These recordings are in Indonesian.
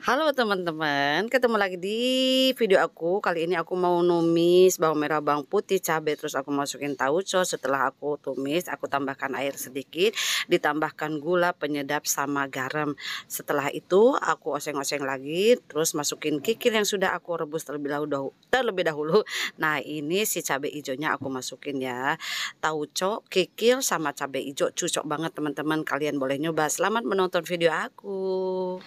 Halo teman-teman, ketemu lagi di video aku. Kali ini aku mau numis bawang merah, bawang putih, cabai, terus aku masukin tauco. Setelah aku tumis, aku tambahkan air sedikit, ditambahkan gula, penyedap sama garam. Setelah itu aku oseng-oseng lagi, terus masukin kikil yang sudah aku rebus terlebih dahulu. Nah, ini si cabai hijaunya aku masukin ya. Tauco, kikil sama cabai hijau cocok banget teman-teman. Kalian boleh nyoba. Selamat menonton video aku.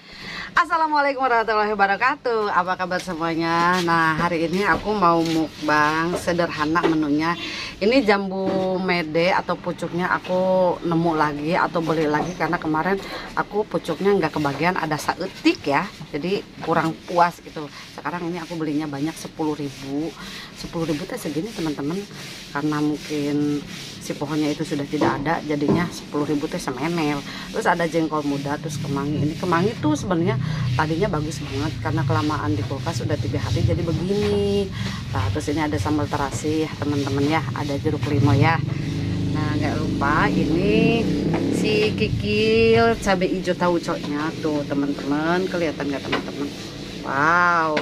Assalamualaikum warahmatullahi wabarakatuh. Apa kabar semuanya? Nah, hari ini aku mau mukbang sederhana menunya. Ini jambu mede atau pucuknya aku nemu lagi atau beli lagi karena kemarin aku pucuknya nggak kebagian, ada saeutik ya. Jadi kurang puas gitu. Sekarang ini aku belinya banyak 10.000. 10.000 teh segini teman-teman. Karena mungkin si pohonnya itu sudah tidak ada, jadinya 10.000 teh semenel. Terus ada jengkol muda, terus kemangi. Ini kemangi tuh sebenarnya tadinya bagus banget karena kelamaan di kulkas udah 3 hari jadi begini. Nah, terus ini ada sambal terasi teman-teman ya, ada jeruk limau ya. Nah, nggak lupa ini si kikil cabai hijau tauconya tuh teman-teman, kelihatan nggak teman-teman? Wow,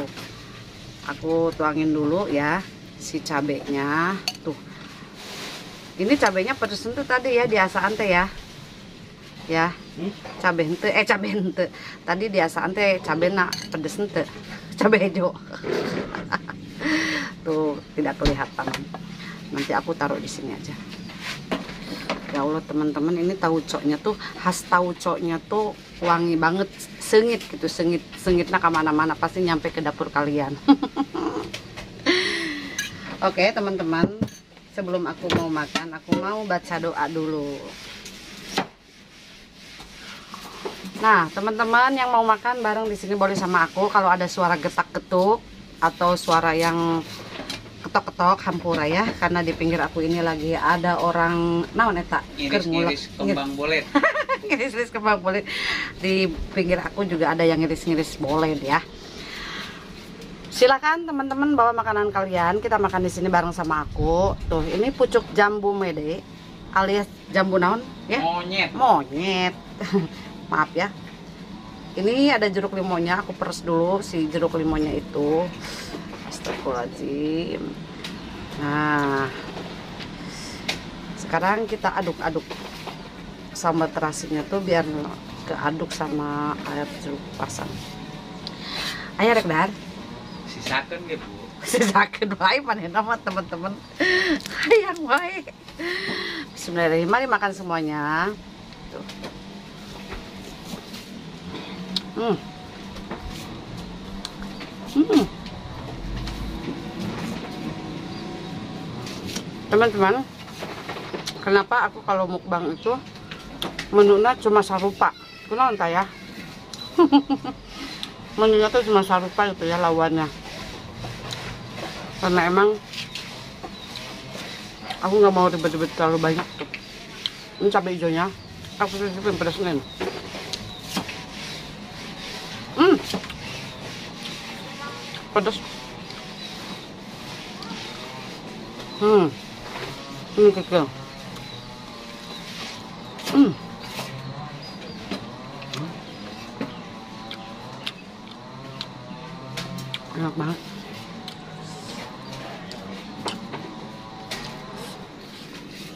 aku tuangin dulu ya si cabenya tuh. Ini cabenya pedes tuh tadi ya, biasaan teh ya. Ya, cabai hente tadi biasaan teh cabai nak pedes hente, cabai hijau. Tuh tidak kelihatan. Nanti aku taruh di sini aja. Ya Allah teman-teman, ini tauconya tuh khas, tauconya tuh wangi banget, sengit gitu, sengitnya kemana-mana pasti nyampe ke dapur kalian. Oke teman-teman, sebelum aku mau makan, aku mau baca doa dulu. Nah, teman-teman yang mau makan bareng di sini boleh sama aku. Kalau ada suara getak-getuk atau suara yang ketok-ketok hampura ya, karena di pinggir aku ini lagi ada orang naon eta ngiris-ngiris kembang bolet. Ngiris-ngiris kembang bolet. Di pinggir aku juga ada yang ngiris-ngiris bolet ya. Silakan teman-teman bawa makanan kalian, kita makan di sini bareng sama aku. Tuh, ini pucuk jambu mede alias jambu naon ya? Monyet. Maaf ya. Ini ada jeruk limonya, aku peres dulu si jeruk limonya itu. Astagfirullahaladzim. Nah, sekarang kita aduk-aduk sambal terasinya tuh biar keaduk sama air jeruk pasang. Ayo rek dar. Sisakan ya bu. Sisakan wae maneh nama teman-teman. Hayang wae. Bismillahirrahmanirrahim. Mari makan semuanya. Tuh. Teman-teman, kenapa aku kalau mukbang itu menunya cuma sarupa? Kenapa entah ya? Menunya tuh cuma sarupa gitu ya lawannya. Karena emang aku nggak mau ribet-ribet terlalu banyak tuh. Ini cabai hijaunya, aku sisipin pedasnya. Pedas. Ini kecil. Enak banget.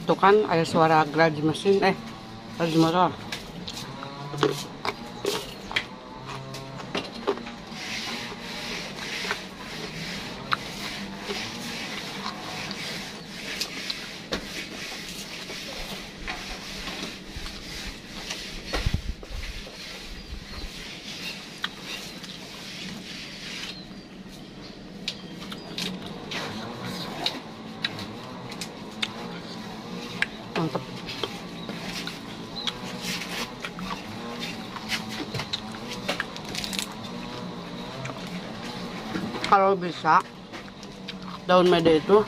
Tuh kan ada suara gergaji mesin, gergaji motor. Mantap. Kalau bisa daun mede itu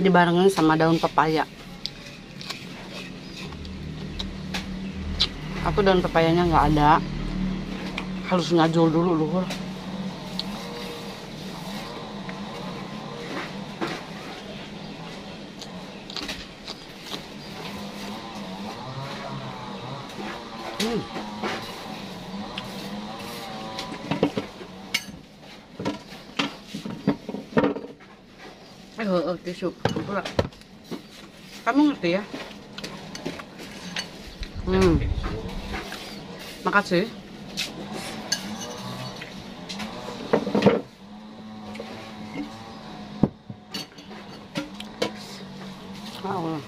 dibarengin sama daun pepaya. Aku daun pepayanya nggak ada, harus ngajul dulu luhur. tisu. Pura. Kamu ngerti ya? Makasih. Oh.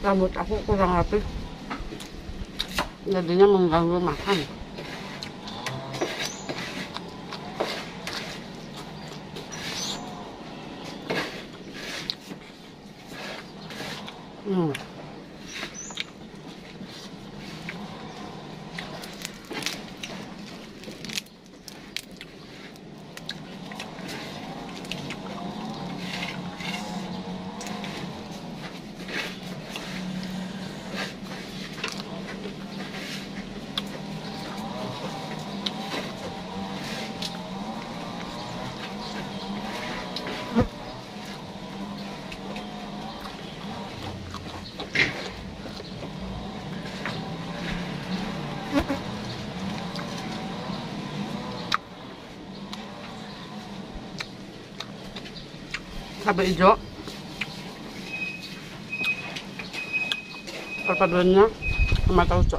Rambut aku kurang rapi, jadinya mengganggu makan. Cabai hijau, perpaduannya sama tauco.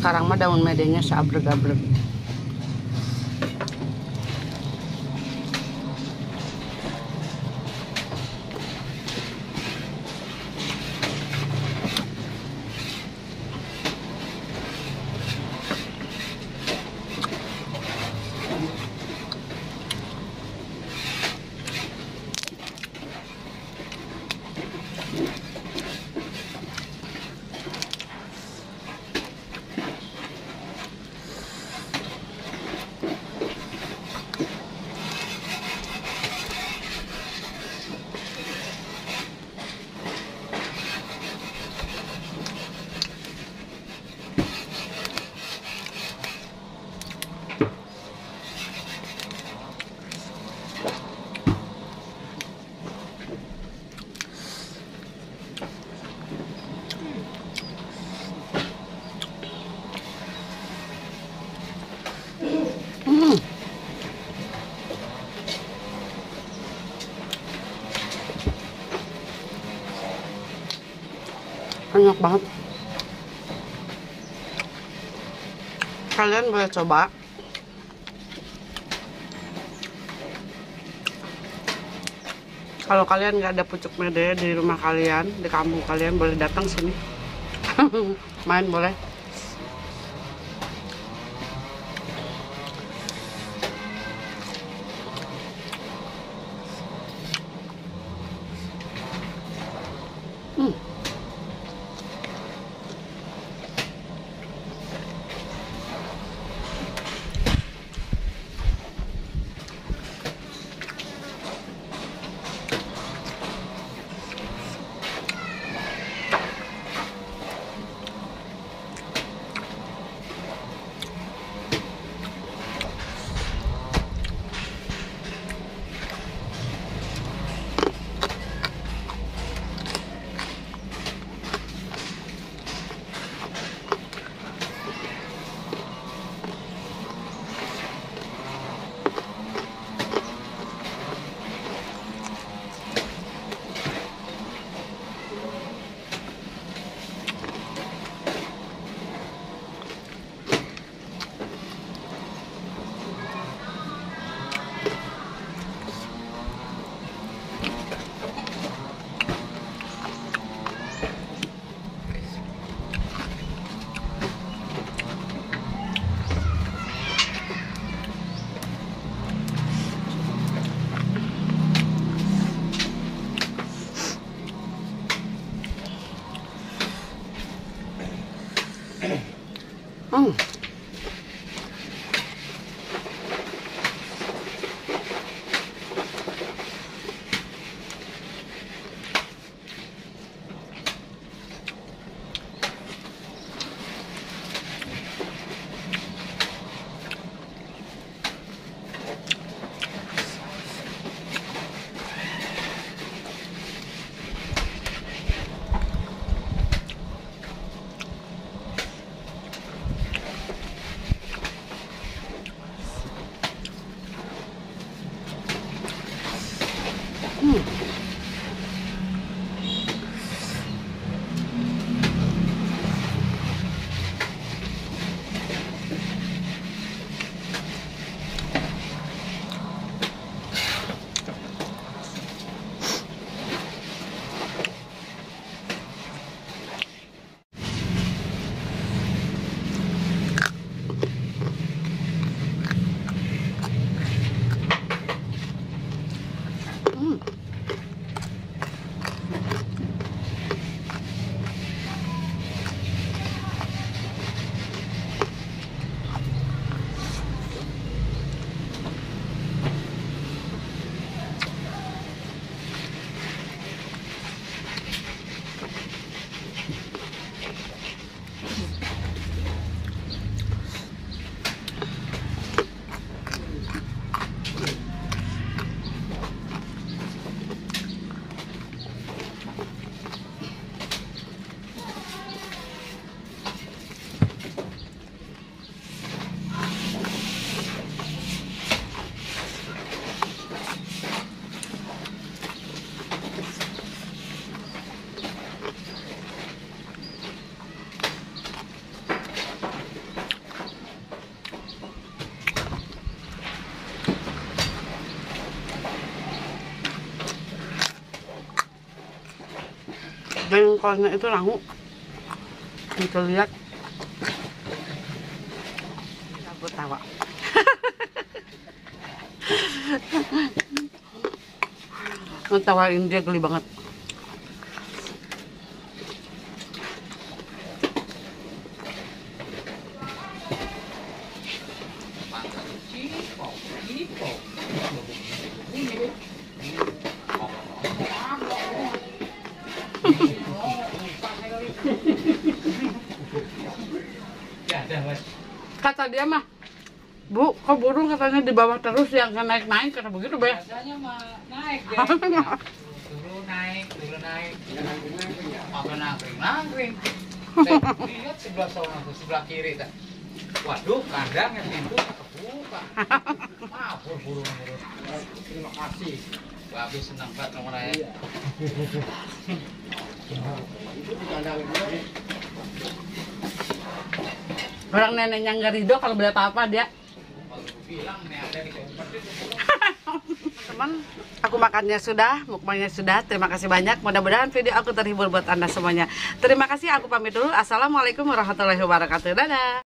Sekarang mah daun medenya seabrek-abrek. Enak banget. Kalian boleh coba. Kalau kalian nggak ada pucuk mede di rumah kalian, di kampung kalian, boleh datang sini. Main boleh. Jengkolnya itu rangu. Kita lihat. Aku tawa. Ngetawain dia geli banget. Kata dia mah, Bu, kok burung katanya di bawah terus yang naik-naik, kata begitu, Be. Biasanya mah naik ya. Turun naik, apa nangkring. Lihat sebelah sana tuh, sebelah kiri tak. Waduh, kandang yang pintu kebuka. Burung. Terima kasih. Babi senang banget nomor saya. Itu di kandang ini. Orang neneknya nggak ridho kalau beli apa-apa dia. Bilang nih ada di kompas itu. teman-teman, aku makannya sudah, mukbangnya sudah. Terima kasih banyak. Mudah-mudahan video aku terhibur buat Anda semuanya. Terima kasih, aku pamit dulu. Assalamualaikum warahmatullahi wabarakatuh. Dadah.